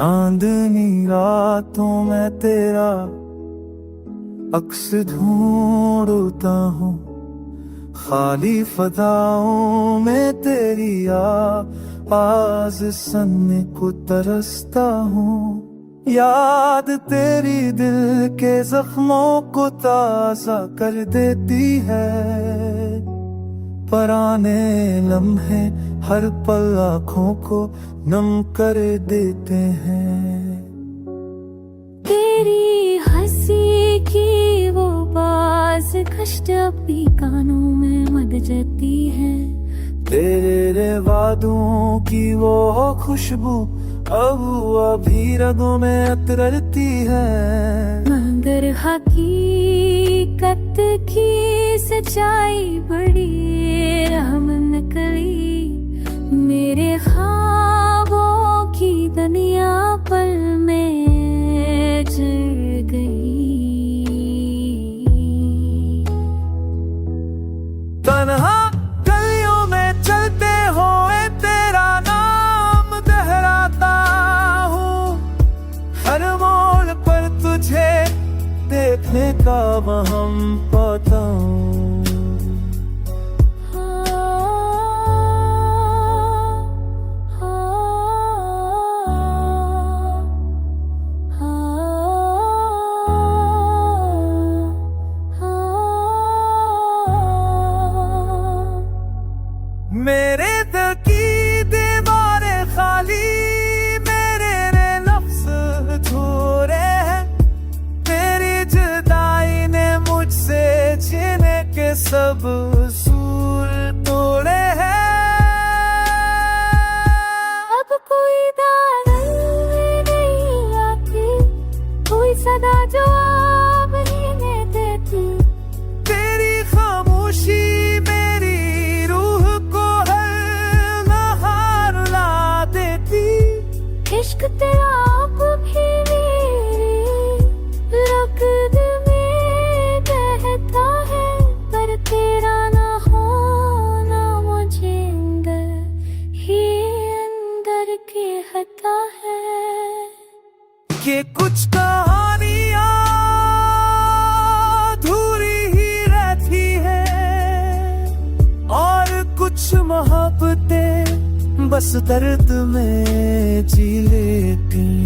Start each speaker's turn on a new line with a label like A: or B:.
A: चांदनी रातों में तेरा अक्स ढूंढता हूँ, खाली फदाओं में तेरी आवाज सुनने को तरसता हूँ। याद तेरी दिल के जख्मों को ताज़ा कर देती है, पुराने लम्हे हर पल आँखों को नम कर देते हैं।
B: तेरी हंसी की वो बाज कष्ट अपनी कानों में मद जाती है,
A: तेरे वादों की वो खुशबू अब अभी रगों में उतरती है।
B: मगर हकीकत की सच्चाई बड़ी रहम निकली, मेरे ख्वाबों की दुनिया पल में जल गई।
A: तन्हा गलियों में चलते हुए तेरा नाम दोहराता हूँ, हर मोड़ पर तुझे देखने का वहम पाता हूँ। मेरे दिल की दीवारें खाली, मेरे लफ्ज अधूरे हैं, तेरी जुदाई ने मुझसे जीने के सब उसूल तोड़े हैं।
B: अब कोई दागन नहीं आती, कोई सदा जवाब ही नहीं देती,
A: तेरी खामोशी मेरी रूह को हर नहार ला देती।
B: इश्क तेरा अब भी मेरी रगत में बहता है, पर तेरा ना होना मुझे अंदर ही अंदर के हता है।
A: कि कुछ कहानियां अधूरी ही रहती है, और कुछ मोहब्बतें बस दर्द में जी लेती।